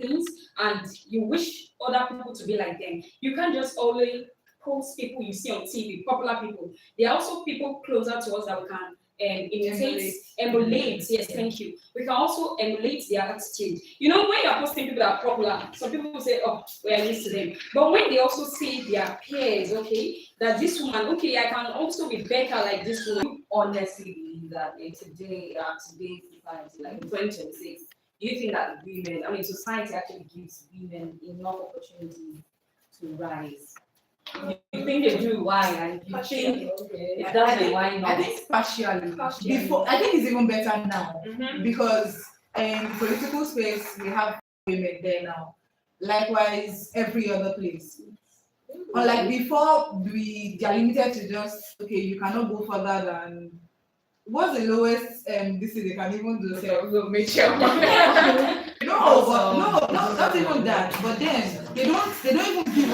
things and you wish other people to be like them. You can't just only post people you see on TV, popular people. There are also people closer to us that we can imitate, emulate. Yes, thank you. We can also emulate their attitude. You know, when you're posting people that are popular, some people will say, "Oh, we are used to them." But when they also see their peers, okay, that this woman, okay, I can also be better like this woman. Honestly believe that in today's society, like in 2026, do you think that society actually gives women enough opportunities to rise? You think they do? Why? And you think it doesn't? Why not? I think partially. Before, I think it's even better now because in political space we have women there now. Likewise, every other place. Unlike before, they are limited to just okay. You cannot go further than what's the lowest this is they can even do. No, not even that. But then they don't even give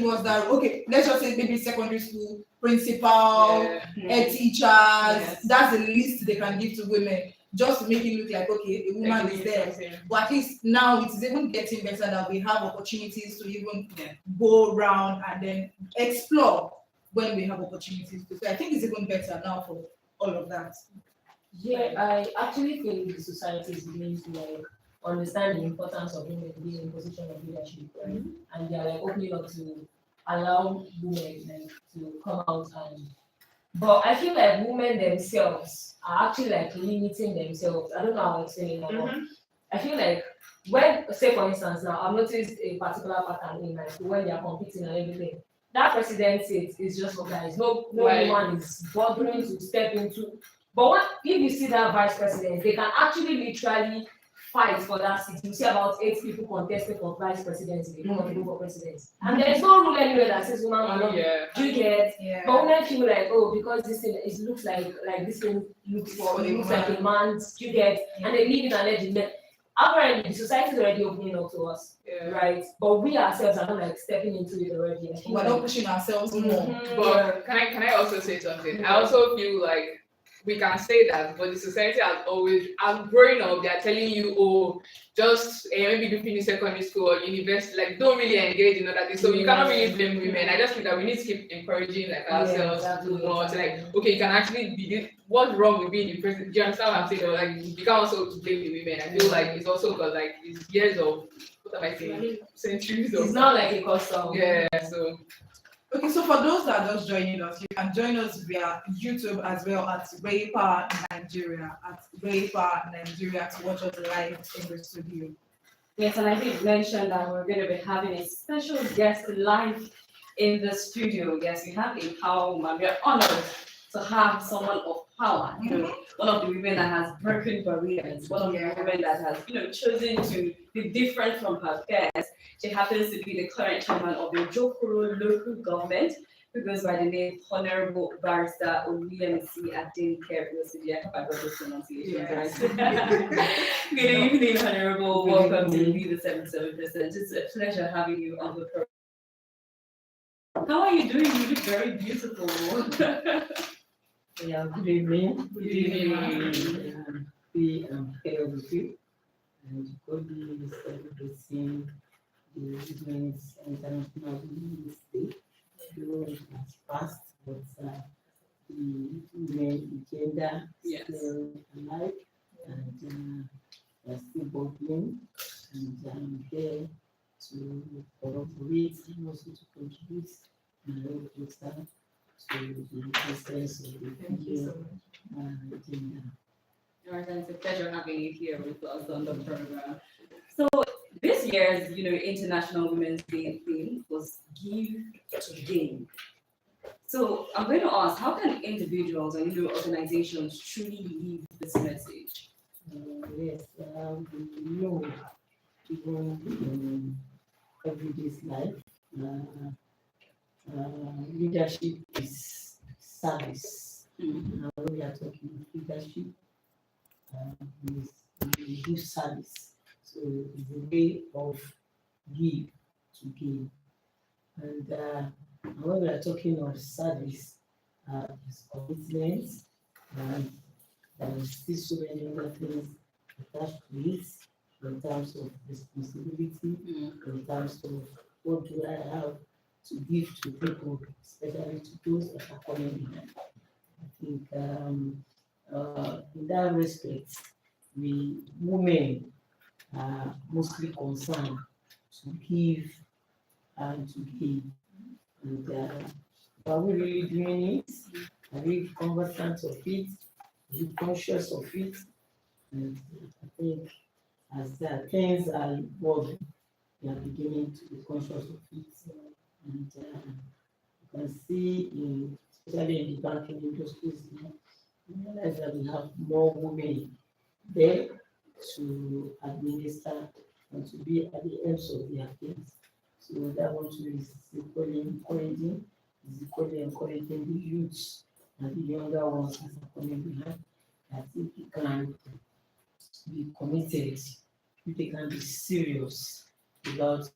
us that. Okay, let's just say maybe secondary school principal, head teachers. Yes. That's the least they can give to women, just to make it look like okay, a woman is there. But at least now it is even getting better that we have opportunities to even go around and then explore when we have opportunities to. So I think it's even better now for all of that. Yeah, I actually think the society is beginning to like understand the importance of women being in a position of leadership, right? And they are like opening up to allow women like to come out and. But I feel like women themselves are actually like limiting themselves. I don't know how to explain it now. I feel like when, say for instance, now I've noticed a particular pattern in my school when they are competing and everything. That president seat is just for guys. No woman is bothering to step into. But if you see that vice president, they can actually literally fight for that seat. You see about 8 people contesting for vice presidency. They don't want to go for president. And there is no rule anywhere that says woman cannot. Do you get? Yeah. But women feel like, oh, because this thing it looks like this thing looks like a man's. Do you get? And they leave it and let it. Apparently, the society is already opening up to us, right? But we ourselves are not like stepping into it already. We're not pushing ourselves more. But can I also say something? I also feel like we can say that, but the society has always, as growing up, they are telling you, oh, just maybe you finish secondary school or university, like don't really engage in other things. So you cannot really blame women. I just think that we need to keep encouraging like ourselves more to like, okay, you can actually be this. What's wrong with being the president? Do you understand what I'm saying? Or like you can also blame the women. I feel like it's also because like it's years of what am I saying? Centuries of. It's not like a custom. Yeah. So. Okay, so for those that are just joining us, you can join us via YouTube as well at Raypower Nigeria, to watch us live in the studio. Yes, and I did mention that we're going to be having a special guest live in the studio. Yes, we have a power woman. We are honored to have someone of power, one of the women that has broken barriers, one of the women that has, chosen to be different from her peers. She happens to be the current chairman of the Jokoro local government, who goes by the name Honorable Barrister Oluyemisi Adenike. I hope I got this pronunciation right. Good evening, Honorable. Welcome to Be the 77%. It's a pleasure having you on the program. How are you doing? You look very beautiful. Yeah, good evening. Good evening. Be here with you. And God is celebrating the Women's International Women's Day. It has passed, but the women gender is still alive and they are still bubbling. And I'm here to cooperate and also to contribute my own to the process of the agenda. All right, it's a pleasure having you here with us on the program. So this year's, International Women's Day theme was Give to Gain. So I'm going to ask, how can individuals and organizations truly live this message? Yes, we know even in everyday's life, leadership is service. When we are talking of leadership, we give service. So it's a way of give to give. And when we are talking of service, it's commitment, and there is still so many other things attached to it. in terms of responsibility, in terms of what do I have to give to people, especially to those that are coming behind. I think in that respect, we women are mostly concerned to give and to give. And are we really doing it? Are we conversant of it? Are we conscious of it? And I think as things are evolving, we are beginning to be conscious of it. And you can see, especially in the banking industries, we realize that we have more women there to administer and to be at the ends of their things. So that one too is equally encouraging. Is equally encouraging the youths and the younger ones that are coming behind. I think you can be committed, if they can be serious about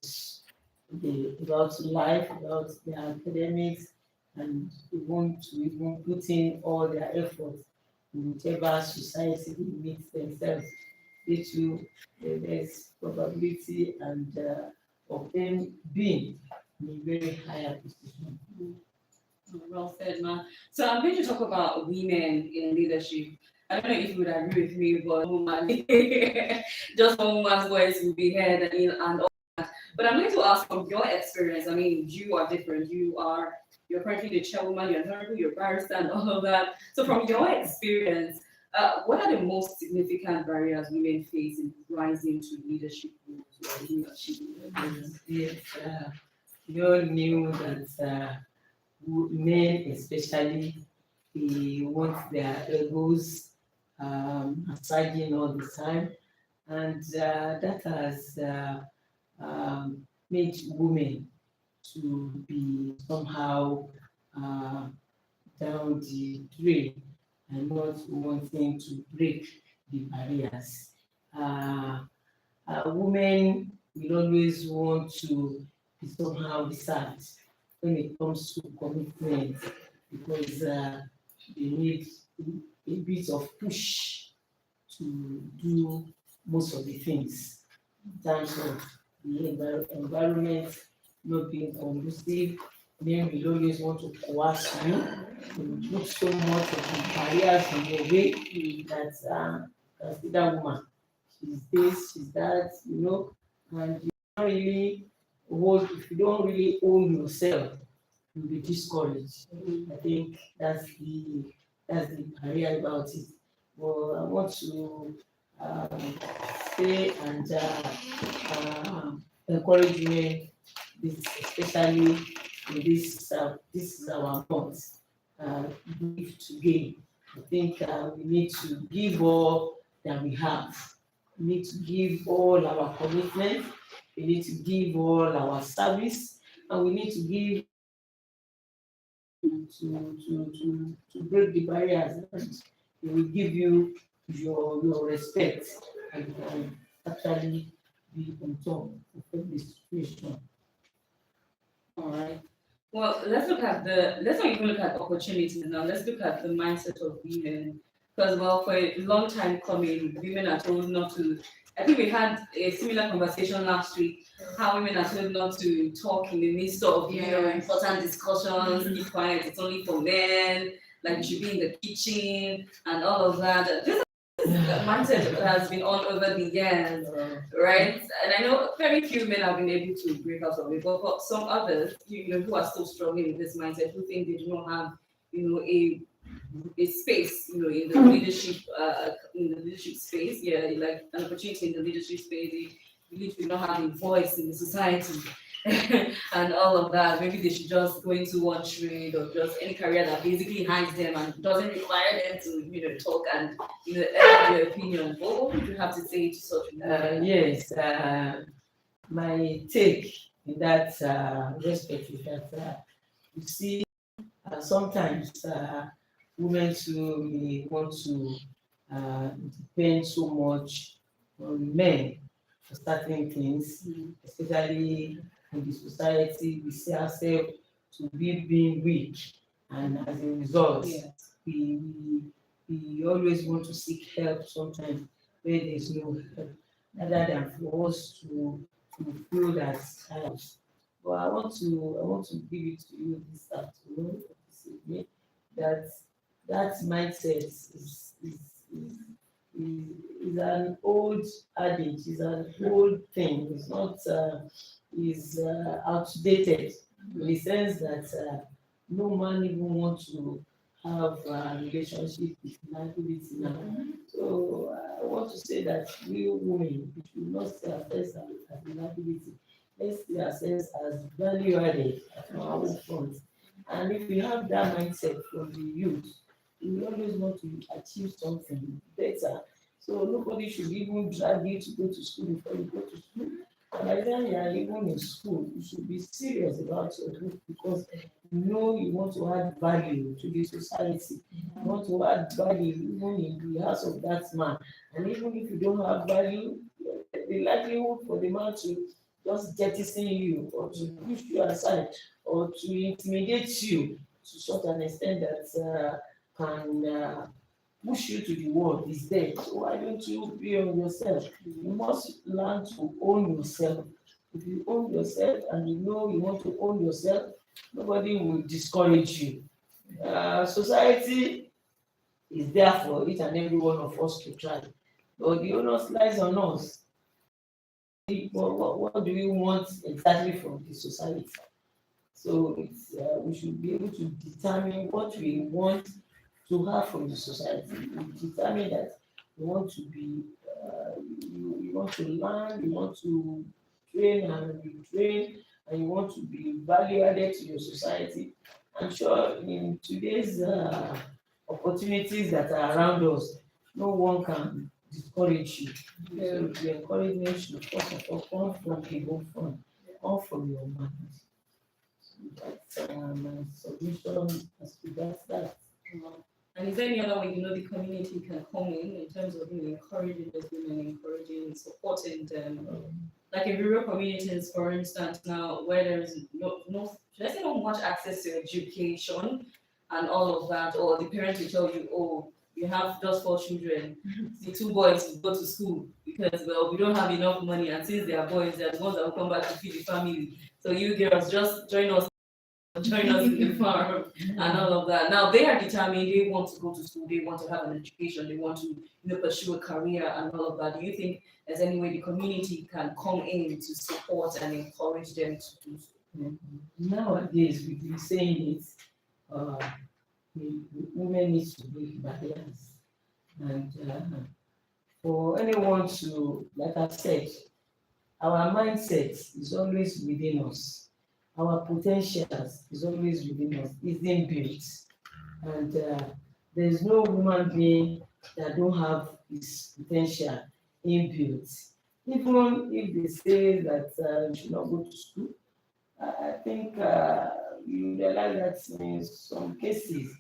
life, about their academics, and they want to even put in all their effort in whichever society they meet themselves into, there's probability and of them being in a very higher position. Well said, man. So I'm going to talk about women in leadership. I don't know if you would agree with me, but woman, just one woman's voice will be heard and all that. But I'm going to ask from your experience. I mean, you are different. You're currently the chairwoman, you're honorable, you're barrister, and all of that. So from your experience, what are the most significant barriers women face in rising to leadership roles or leadership? Yes, you all knew that men especially, they want their egos massaging all the time, and that has made women to be somehow down the drain and not wanting to break the barriers. Women will always want to be somehow reserved when it comes to commitment because they need a bit of push to do most of the things in terms of the environment not being conducive. Men will always want to coerce you, to put so much of the barriers in your way that consider woman. She's this, she's that, and you don't really if you don't really own yourself, you'll be discouraged. I think that's the barrier about it. Well, I want to say and encourage women, especially in this is our month, give to gain. I think we need to give all that we have. We need to give all our commitment. We need to give all our service, and we need to give to break the barriers. And it will give you your respect and actually be on top of every situation. All right. Well, let's not even look at opportunities now. Let's look at the mindset of women. Because well, for a long time coming, women are told not to. I think we had a similar conversation last week. How women are told not to talk in the midst of important discussions. Keep quiet. It's only for men. Like you should be in the kitchen and all of that. This mindset has been all over the years, right? And I know very few men have been able to break out of it, but for some others, who are still struggling with this mindset, who think they do not have, a space, in the leadership space, like an opportunity in the leadership space, they believe they don't have a voice in the society. And all of that, maybe they should just go into one trade or just any career that basically hides them and doesn't require them to, talk and air their opinion. What would you have to say to such people? Yes, my take in that respect is that you see, sometimes women too may want to depend so much on men for certain things, especially in the society. We see ourselves to be being weak, and as a result, we always want to seek help sometimes where there is no help. rather than for us to feel that but I want to give it to you this afternoon, this evening, that that mindset is an old adage, is an old thing. It's not is outdated in the sense that no man even want to have a relationship with liability now. So I want to say that we women we should not see ourselves as a liability. Let's see ourselves as value added at our own front. And if we have that mindset from the youth, we always want to achieve something better. So nobody should even drag you to go to school before you go to school. And by the time you are even in school, you should be serious about your book because you know you want to add value to the society. You want to add value even in the house of that man. And even if you don't have value, the likelihood for the man to just jettison you or to push you aside or to intimidate you to such an extent that can push you to the wall is there. So why don't you be on yourself? You must learn to own yourself. If you own yourself and you know you want to own yourself, nobody will discourage you. Society is there for each and every one of us to try, but the onus lies on us. What do we want exactly from the society? So we should be able to determine what we want to have from the society. We determine that we want to be, you want to learn, you want to train and retrain, and you want to be value added to your society. I'm sure in today's opportunities that are around us, no one can discourage you. So the encouragement should first of all come from the home front, come from your mind. That's my solution as regards that. And is there any other way the community can come in terms of encouraging those women, encouraging, supporting them? Like in rural communities, for instance, now where there is no should I say not much access to education and all of that, or the parents will tell you, oh, you have just 4 children, the 2 boys will go to school because well we don't have enough money, and since they are boys, they're the ones that will come back to feed the family. So you girls just join us in the farm and all of that. Now they are determined, they want to go to school, they want to have an education, they want to pursue a career and all of that. Do you think there's any way the community can come in to support and encourage them to do so? Nowadays, we've been saying it, women need to break barriers. And for anyone to, like I said, our mindset is always within us. Our potentials is always within us, is inbuilt. And there is no human being that don't have his potential inbuilt. Even if they say that you should not go to school, I think you realize that in some cases,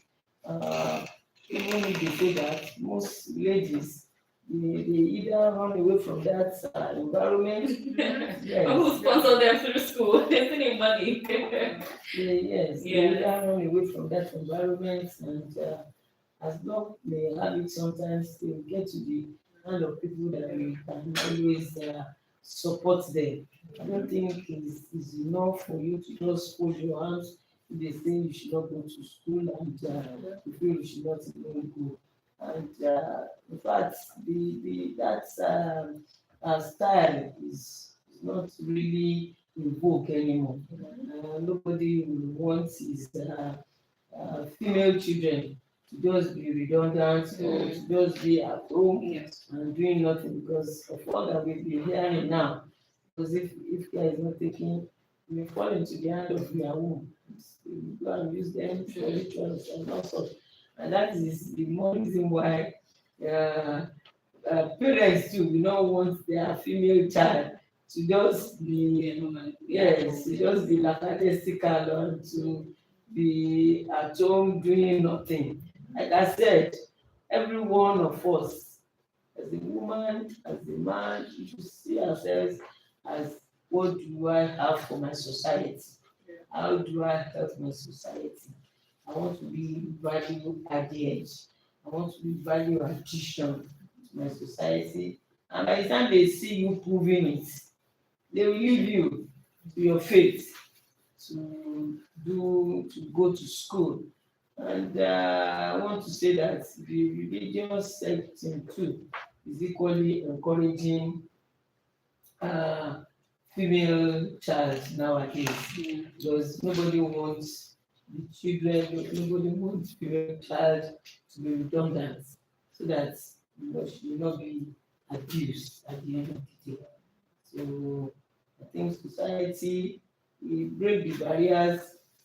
even if they say that, most ladies, they either run away from that environment. Yes. Who sponsor them through school? They're sending money. Yes, they either run away from that environment, and as luck may have it, sometimes they will get to the kind of people that we can always support them. I don't think it's enough for you to just fold your hands if they say you should not go to school and you feel you should not even go. And in fact, that style is not really in vogue anymore. Nobody will want his female children to just be redundant or to just be at home and doing nothing because of all that we've been hearing now. Because if care is not taken, you may fall into the hand of your womb. You go and use them for rituals and all sorts. And that is the more reason why parents too will not want their female child to just be to just be lackadaisical or to be at home doing nothing. Like I said, every one of us, as a woman, as a man, we should see ourselves as what do I have for my society? How do I help my society? I want to be value added. I want to be value addition to my society. And by the time they see you proving it, they will leave you to your fate to go to school. And I want to say that the religious setting too is equally encouraging female child nowadays, because nobody wants the children, nobody wants female child to be redundant, so that she will not be abused at the end of the day. So I think society will break the barriers,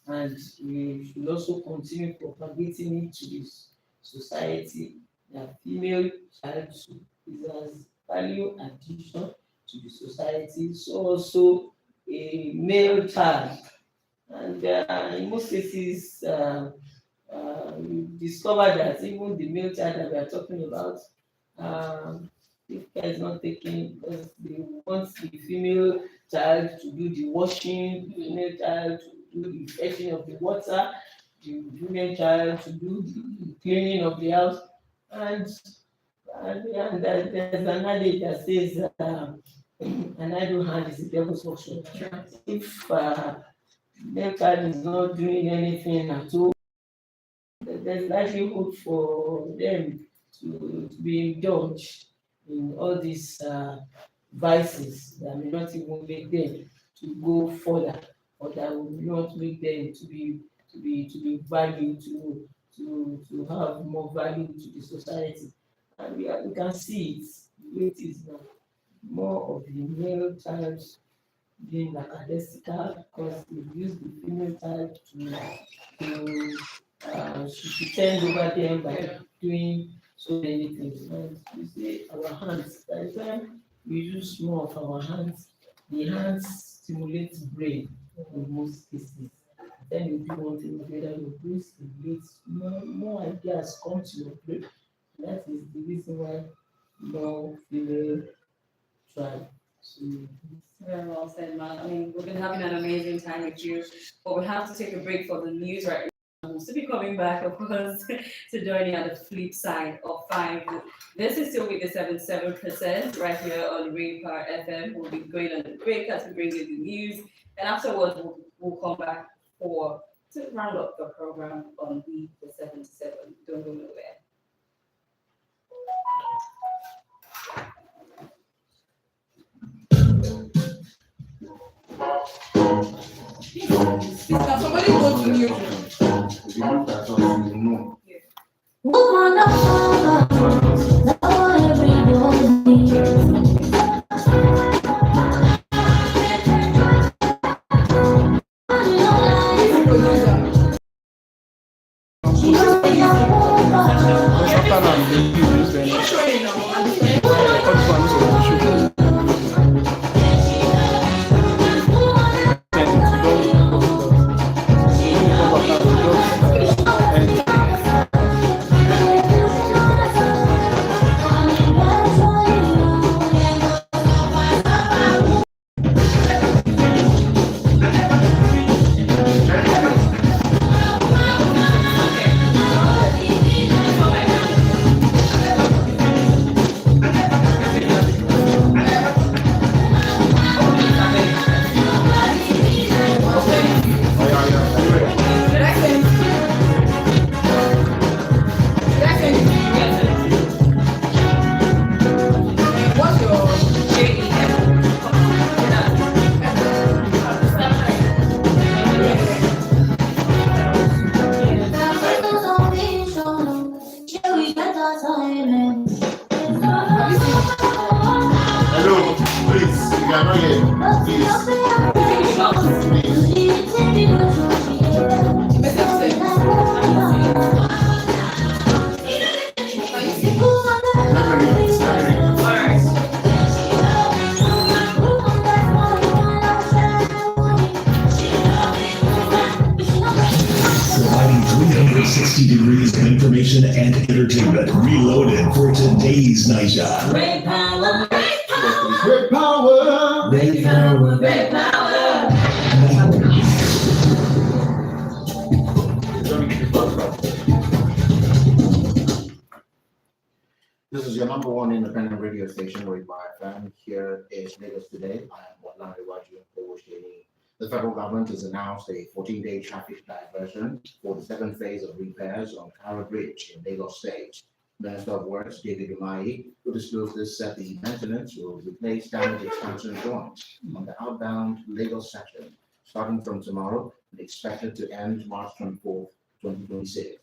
and we should also continue propagating it to this society that female child is as value addition to the society, so also a male child. And in most cases, we discover that even the male child that we are talking about, if care is not taken, because they want the female child to do the washing, the female child to do the fetching of the water, the female child to do the cleaning of the house, and there's an adage that says an idle hand is a devil's workshop. If male child is not doing anything at all, there's likelihood for them to be indulged in all these vices that may not even make them to go further, or that will not make them to be valued, to have more value to the society. And we can see it, the way it is now. More of the male child being lackadaisical, because they use the female child to pretend over them by doing so many things. And you see our hands, by the time we use more of our hands, the hands stimulate brain in most cases. Then you do one thing together, your brain stimulates, more ideas come to your brain. That is the reason why more female try. So, very well said, man. I mean, we've been having an amazing time with you, but we have to take a break for the news right now. We'll still be coming back, of course, to join you at the flip side of 5. This is still with the 77% right here on Raypower FM. We'll be going on the break as we bring you the news, and afterwards we'll come back to round up the program on the 77. Don't go nowhere. Can somebody go to mute? Providing 360 degrees of information and entertainment. Reloaded for today's night shot. Raypower, Raypower! Raypower! This is your number one independent radio station, Raypower FM. Here is Lagos Today. I am Watlani Waju. The federal government has announced a 14-day traffic diversion for the second phase of repairs on Kara Bridge in Lagos State. Minister of Works, David Umahi, who disclosed this, said the maintenance will replace damaged expansion joints on the outbound Lagos section, starting from tomorrow and expected to end March 24, 2026.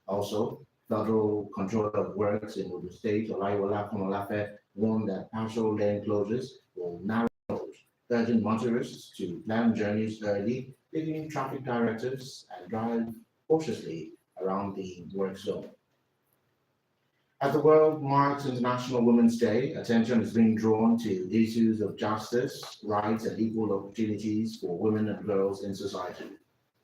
Also, Federal Controller of Works in Ogun State, Olayiwola Komolafe, warned that partial lane closures will narrow roads, urging motorists to plan journeys early, taking traffic directives, and drive cautiously around the work zone. As the world marks International Women's Day, attention is being drawn to issues of justice, rights, and equal opportunities for women and girls in society.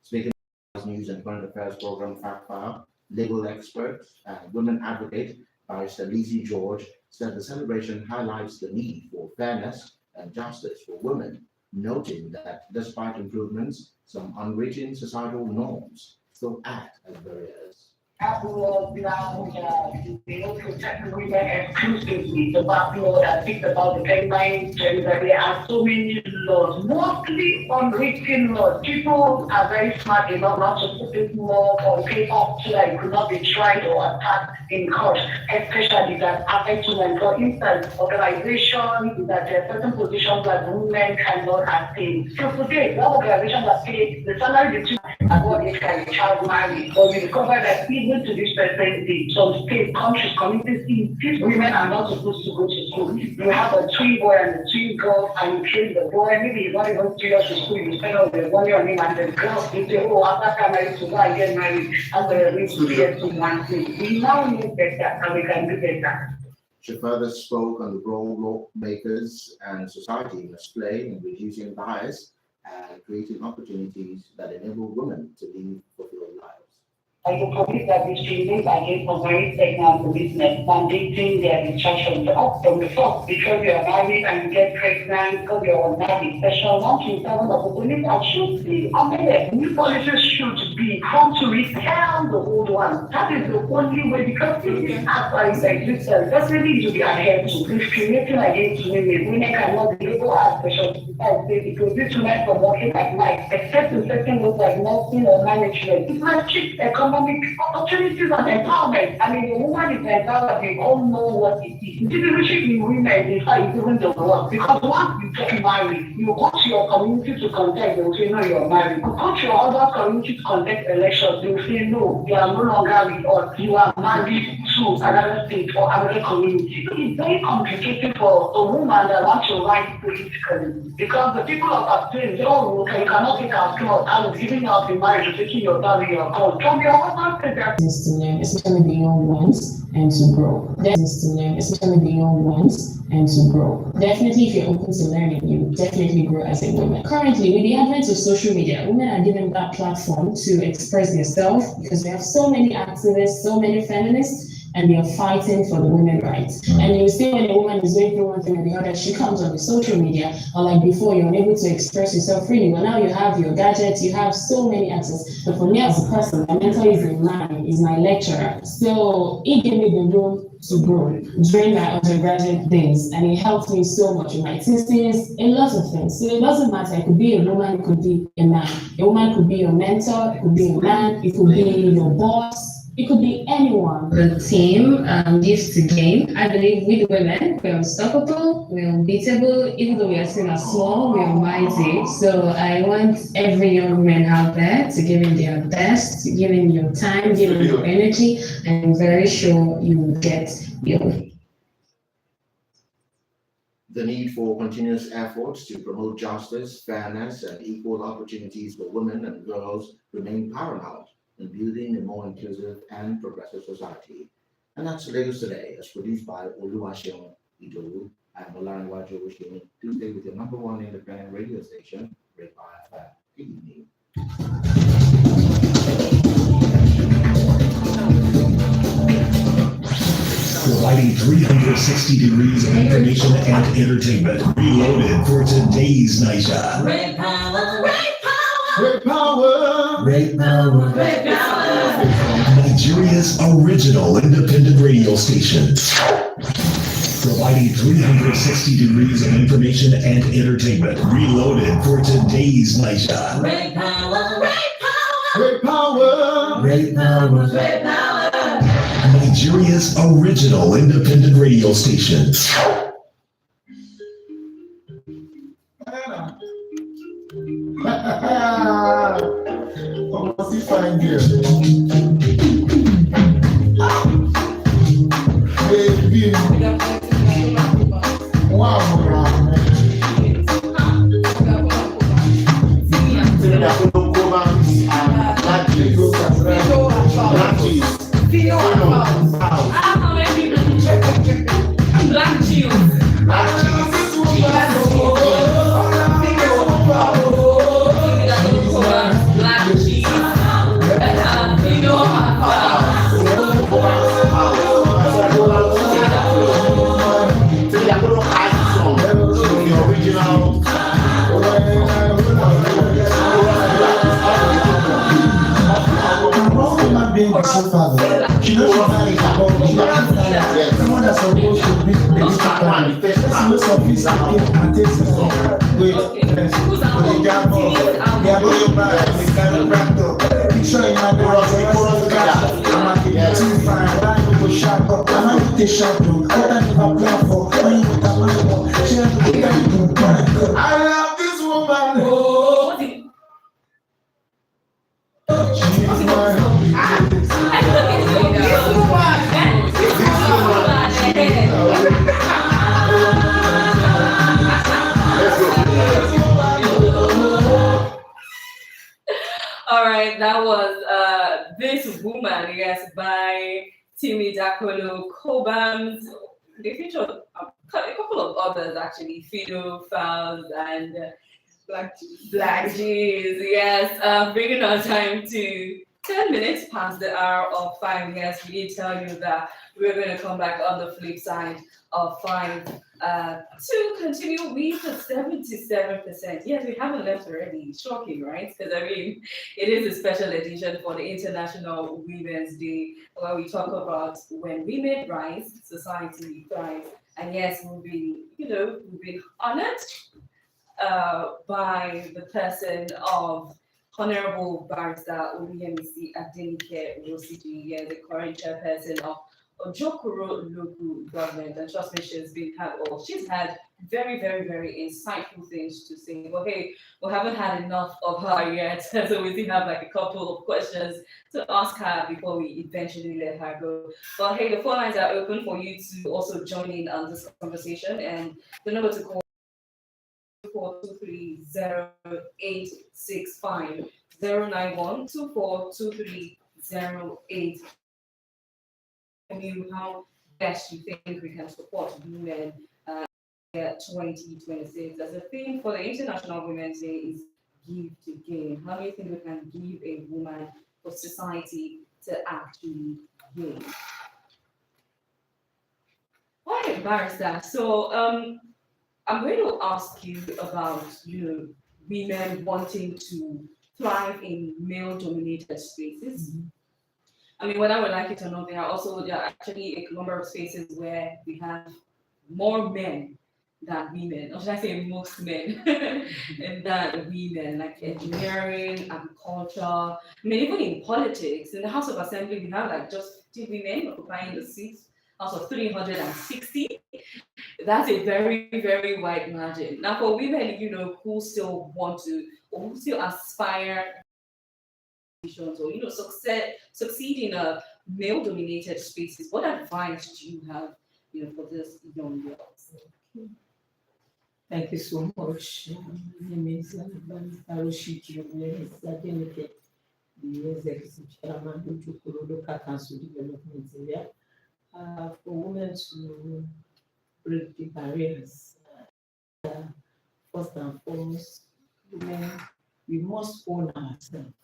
Speaking of news and current affairs program Fact File, legal expert and women advocate Barrister Lizzie George said the celebration highlights the need for fairness and justice for women, noting that despite improvements, some unwritten societal norms still act as barriers. After all, now they don't protect women exclusively. The backlog that speaks about the deadline, there are so many laws, mostly unwritten laws. People are very smart enough not to put this law on paper so that it could not be tried or attacked in court, especially that affect women. For instance, organizations that there are certain positions that women cannot attain. So today, one organization that pays the salary between what is can a child marry, but we discover that even to this present day, some states, countries, communities, these women are not supposed to go to school. You have a twin boy and a twin girl, and you train the boy, maybe he's not even serious to school, you spend all the money on him, and the girls, they say, oh, after married to go and get married, and they're going to get to one thing. We now know better, and we can do better. She further spoke on the role lawmakers and society must play in reducing bias and creating opportunities that enable women to live fulfilled lives. I do believe that these changes against very pregnant business mandating their discharge up from the first because you are married and you get pregnant because you are unmarried. Section 127 of the police act should be amended. New policies should be come to return the old one. That is the only way because if this act is existence, definitely to be adhered to. Discriminating against women. Women cannot be able to ask Section 65 because these women from working at night, except in certain roles like nursing or management. It might cheap economic opportunities and empowerment. I mean, the woman is empowered, they all know what it is. Citizenship in women is like even the work. Because once you get married, you go to your community to contest, they will say, no, you're married. You go to your other community to contest elections, they will say, no, you are no longer with us. You are married to another state or another community. So it's very complicated for a woman that wants to write politically. Because the people of our state, they all look, you cannot take our clothes out of giving out the marriage, taking your family, your clothes. From your is to learn, especially the young ones, and to grow. That is to learn, especially the young ones, and to grow. Definitely, if you're open to learning, you definitely grow as a woman. Currently, with the advent of social media, women are given that platform to express themselves because we have so many activists, so many feminists, and they are fighting for the women's rights. And you see when a woman is going through one thing or the other, she comes on the social media, or like before, you're unable to express yourself freely. But now you have your gadgets, you have so many access. But for me as a person, my mentor is a man, is my lecturer. So he gave me the room to grow during my undergraduate days, and it helped me so much in my thesis, a lot of things. So it doesn't matter, it could be a woman, it could be a man. A woman could be your mentor, it could be a man, it could be your boss. It could be anyone. The team gives to gain. I believe with women, we're unstoppable, we're unbeatable. Even though we are seen as small, we are mighty. So I want every young man out there to give in their best, to give in your time, give in your energy, and I'm very sure you will get your. The need for continuous efforts to promote justice, fairness, and equal opportunities for women and girls remain paramount in building a more inclusive and progressive society. And that's Lagos Today, as produced by Oluwaseun Idowu and Olarinwaju Oshini, Tuesday with your number one independent radio station, Raypower FM. Good evening. Providing 360 degrees of information and entertainment. Reloaded for today's night shot. Raypower! Raypower! Nigerian Nigeria's original independent radio station. Providing 360 degrees of information and entertainment. Reloaded for today's Niger. Raypower, Raypower. Raypower. Raypower. Nigeria's original independent radio station. What's he find here? Baby, wow, Black Jews. Black Jews. You know being the stepfather. She knows she's not a couple. Someone that's supposed to be the stepfather. Most of these people and takes it on. Wait, the gap of they are going back and they kind of wrapped up. Picture in my garage, I'm too fine, I don't go sharp up. I'm not the sharp up. I don't even plan for when you got my one. She has to get it. I love this woman. All right, that was This Woman, yes, by Timmy Dakolo, Cobams. They featured a couple of others actually, Fido, Fowles, and Black Jeans, yes. Bringing our time to 10 minutes past the hour of 5. Yes, we did tell you that we're going to come back on the flip side of 5 to continue with the 77%. Yes, we haven't left already. Shocking, right? Because I mean, it is a special edition for the International Women's Day where we talk about when women rise, society thrives. And yes, we've been honored by the person of Honorable Barrister Oluyemisi Adenike Rosiji, the current chairperson of Ojokoro local government. And trust me, she's had very, very, very insightful things to say. But hey, we haven't had enough of her yet. So we still have like a couple of questions to ask her before we eventually let her go. But hey, the phone lines are open for you to also join in on this conversation. And the number to call 24230865 091242308. How best you think we can support women 2026 as a theme for the International Women's Day is give to gain. How do you think we can give a woman for society to actually gain? All right, Barrister. So I'm going to ask you about women wanting to thrive in male-dominated spaces. Mm-hmm. I mean, what I would like you to know, there are actually a number of spaces where we have more men than women, or should I say most men than women, like engineering, agriculture. I mean, even in politics, in the House of Assembly, we have like just 50 women occupying the seats out of 360. That's a very, very wide margin. Now, for women, who still want to, or who still aspire or succeed in a male-dominated spaces, what advice do you have, for this young girls? Thank you so much. My name is Aroshiki Adenike, the Executive Chairman of Ojokoro Local Council Development Area. For women to break the barriers, first and foremost, women, we must own ourselves.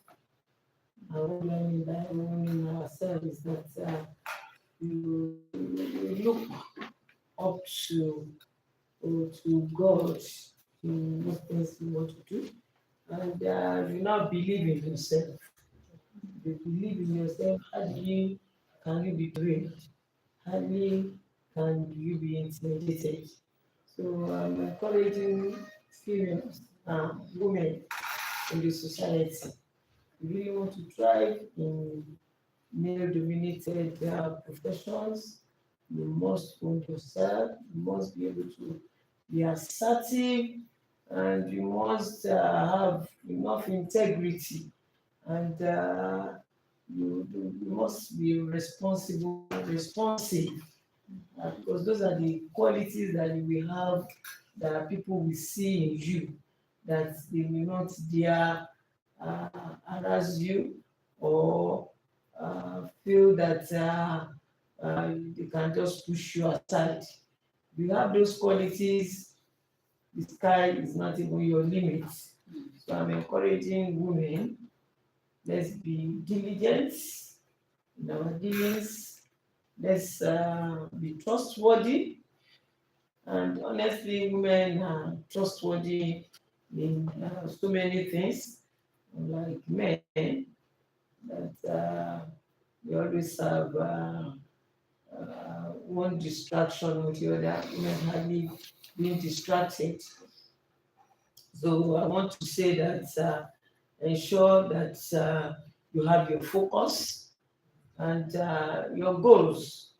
And what I mean by owning ourselves is that you look up to God in what things you want to do, and you now believe in yourself. You believe in yourself. How can you be brave? Hardly can you be intimidated. So I'm encouraging females, women in the society. You really want to thrive in male-dominated professions, you must own yourself, you must be able to be assertive, and you must have enough integrity, and you must be responsive, because those are the qualities that you will have that people will see in you, that they may not dare harass you or feel that they can just push you aside. If you have those qualities, the sky is not even your limit. So I'm encouraging women, let's be diligent in our dealings, let's be trustworthy. And honestly, women are trustworthy in so many things, like men, that we always have one distraction with the other, women hardly being distracted. So I want to say that ensure that you have your focus, and your goals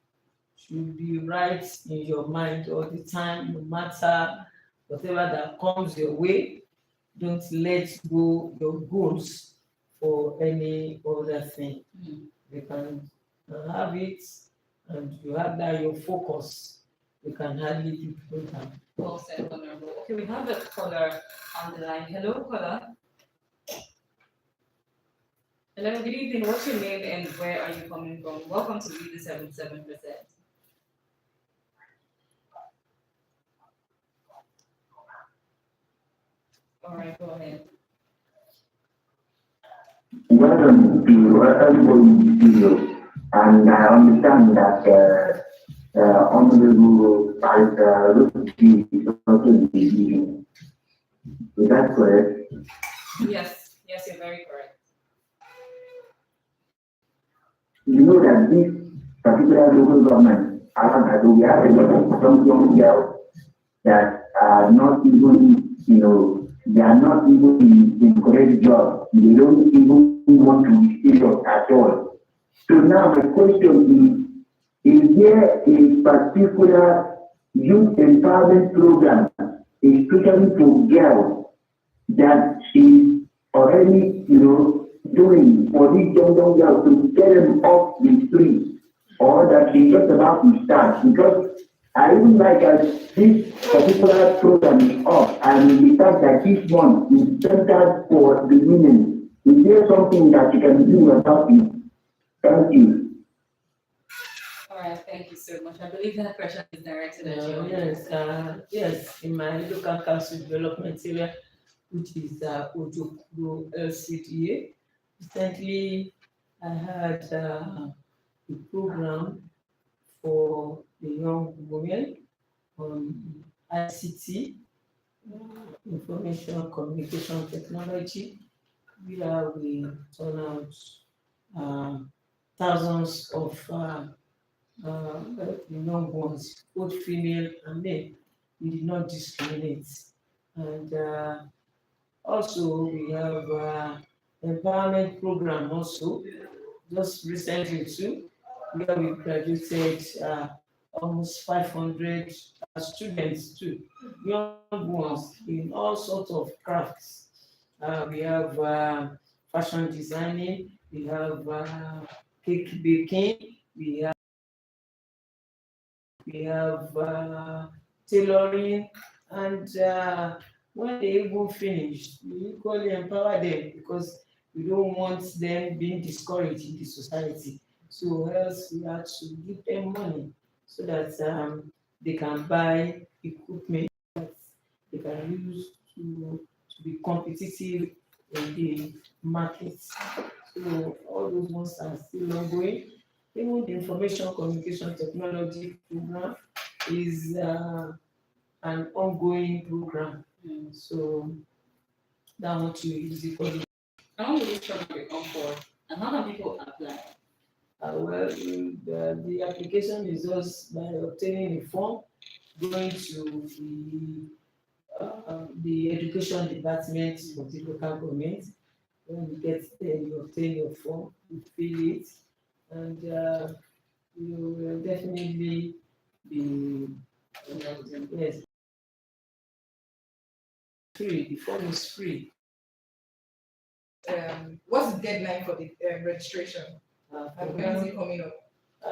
should be right in your mind all the time, no matter whatever that comes your way. Don't let go your goals for any other thing. You can have it, and you have that your focus. You can hardly be program. Well said, Honorable. Okay, we have a caller on the line. Hello, caller. Hello, good evening. What's your name and where are you coming from? Welcome to Be the 77%. All right, go ahead. Welcome to everybody studio, and I understand that Honorable Ruki is also in the meeting. Is that correct? Yes, you're very correct. You know that this particular local government, we have a lot of young girls that are not even, they are not even in correct job. They don't even want to be serious at all. So now my question is there a particular youth empowerment program, especially for girls, that is already, doing for these young girls to get them off the street, or that they just about to start? Because I even like as this particular program is off, and the fact that this one is centered for the women. Is there something that you can do about it? Thank you. All right, thank you so much. I believe that question is directed at you. Yes, in my local council development area, which is Ojokuro LCDA. Recently, I had a program for the young women on ICT, information communication technology, where we turn out thousands of young ones, both female and male. We did not discriminate. And also we have empowerment program also, just recently too, where we graduated almost 500 students too, young ones in all sorts of crafts. We have fashion designing, we have cake baking, we have tailoring, and when they even finish, we equally empower them, because we don't want them being discouraged in the society. So else we have to give them money so that they can buy equipment that they can use to be competitive in the market. So all those ones are still ongoing. Even the information communication technology program is an ongoing program. So that one too is equally. How will this program become forward? And how can people apply? Well, the application is just by obtaining a form, going to the education department of the local government. When you get there, you obtain your form, you fill it, and you will definitely be yes, free. The form is free. What's the deadline for the registration? And when is it coming up?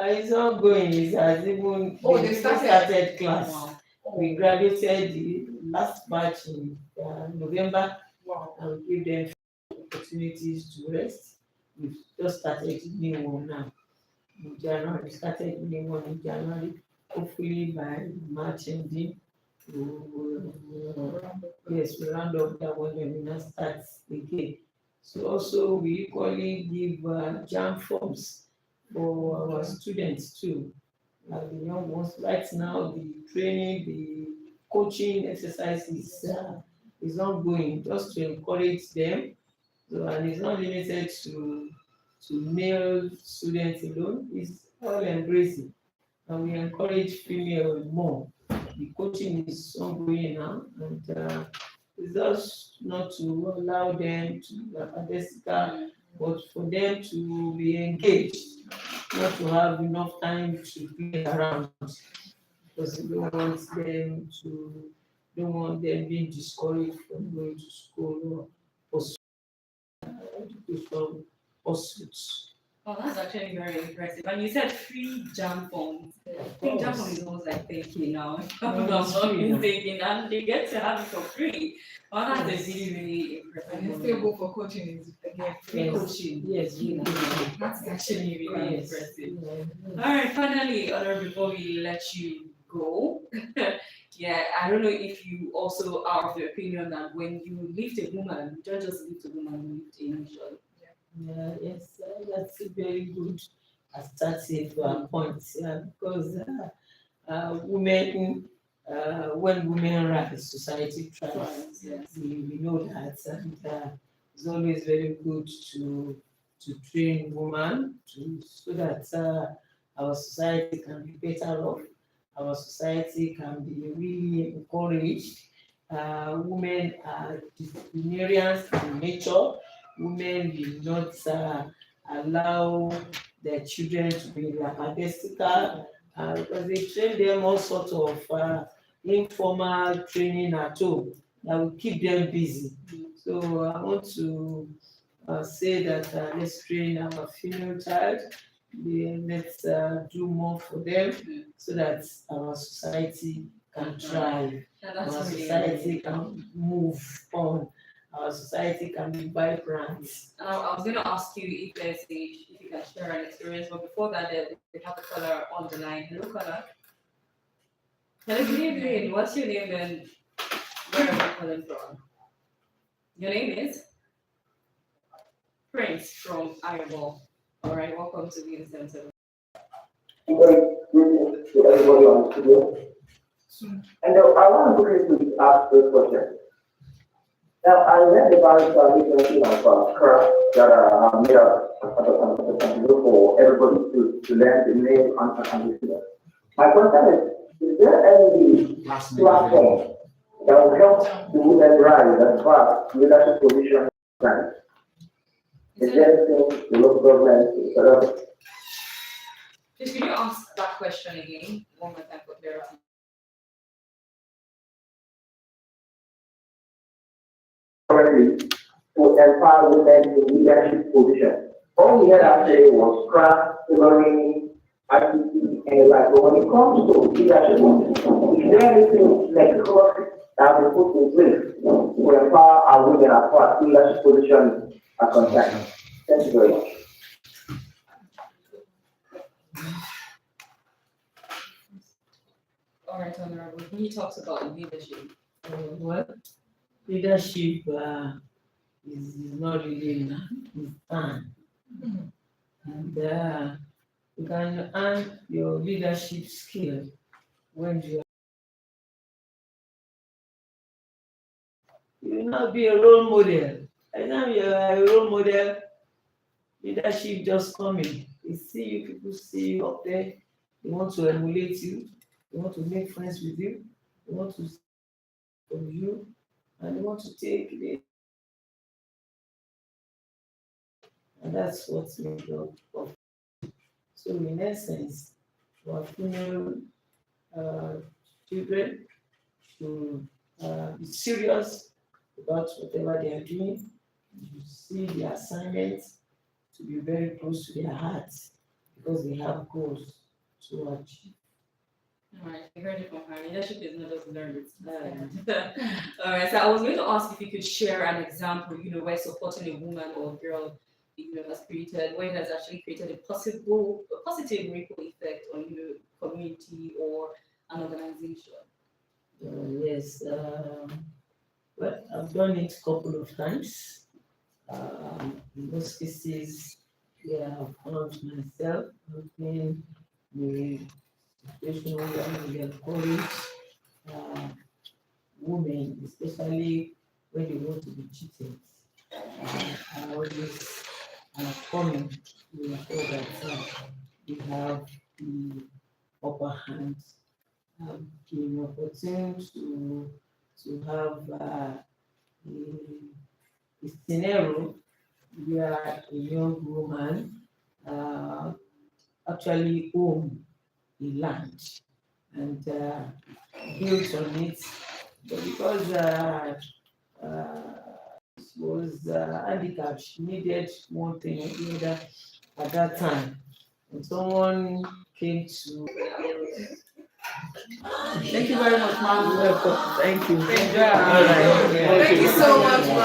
It's ongoing. It has even Oh, they they started class. Wow. We graduated the last batch in November, Wow. and we give them opportunities to rest. We've just started new one now. In January, we started new one in January. Hopefully by March ending, yes, we round up that one and we now start again. So also we equally give jam forms for our students too. The young ones right now, the training, the coaching exercises is ongoing just to encourage them. So, and it's not limited to male students alone, it's all embracing. And we encourage female more. The coaching is ongoing now, and it's just not to allow them to but for them to be engaged, not to have enough time to play around, because we don't want them being discouraged from going to school or education pursuits. Oh, that's actually very impressive. And you said free jam forms. I think jam form is almost like thanking now. If I'm not mistaken, and they get to have it for free. Oh, that's a really, really impressive. And then still go for coaching is again free Yes. coaching. Yes, we That's actually really yes. impressive. All right, finally, Honor, before we let you go, yeah, I don't know if you also are of the opinion that when you lift a woman, you don't just lift a woman, you lift a nation. Yes, that's a very good starting point, because women, when women rise, society thrives. Yes. We know that, and it's always very good to train women so that our society can be better off, our society can be really encouraged. Women are disciplinarians in nature. Women will not allow their children to be lackadaisical because they train them all sorts of informal training at home that will keep them busy. So I want to say that let's train our female child. Let's do more for them so that our society can thrive. And Our that's really, society really can move on. Our society can be vibrant. I was going to ask you if if you can share an experience, but before that, we have a caller on the line. Hello, caller. Hello, good evening. What's your name and where are you calling from? Your name is Prince from Iowa. All right, welcome to the Center. To everybody on the studio. And I want to quickly ask this question. Now, I read about recently of crafts that are made up for everybody to learn the name and the. My question is there any platform that will help the women rise as far as leadership position is? Is there anything the local government is set up? Please, can you ask that question again one more time for clarity? To empower women in leadership position. All we had actually was craft, tailoring, ICT, and like. But when it comes to leadership, is there anything like that we put in place to empower our women as far as leadership position are concerned? Thank you very much. All right, Honorable. He talks about leadership. Well, leadership is not really it's fun. And you can earn your leadership skill when you will not be a role model. Anytime you are a role model, leadership just coming. They see you, people see you up there, they want to emulate you, they want to make friends with you, they want to from you, and they want to take it. And that's what's made up of. So in essence, our female children should be serious about whatever they are doing. You see the assignments to be very close to their hearts because they have goals to achieve. All right, I heard it from her. Leadership is not just learned. All right, so I was going to ask if you could share an example, where supporting a woman or a girl, has created, where it has actually created a positive ripple effect on community or an organization. Yes, well, I've done it a couple of times. In most cases, yeah, I've found myself working with situation where we encourage women, especially when they want to be cheated. I always coming to ensure that we have the upper hand, the opportunity to have a scenario where a young woman actually own a land and built on it, but because she was handicapped, she needed one thing or the other at that time, and someone came to. Thank you very much, ma'am. Welcome. Thank you. Thank you. All right. Thank you so much, ma'am.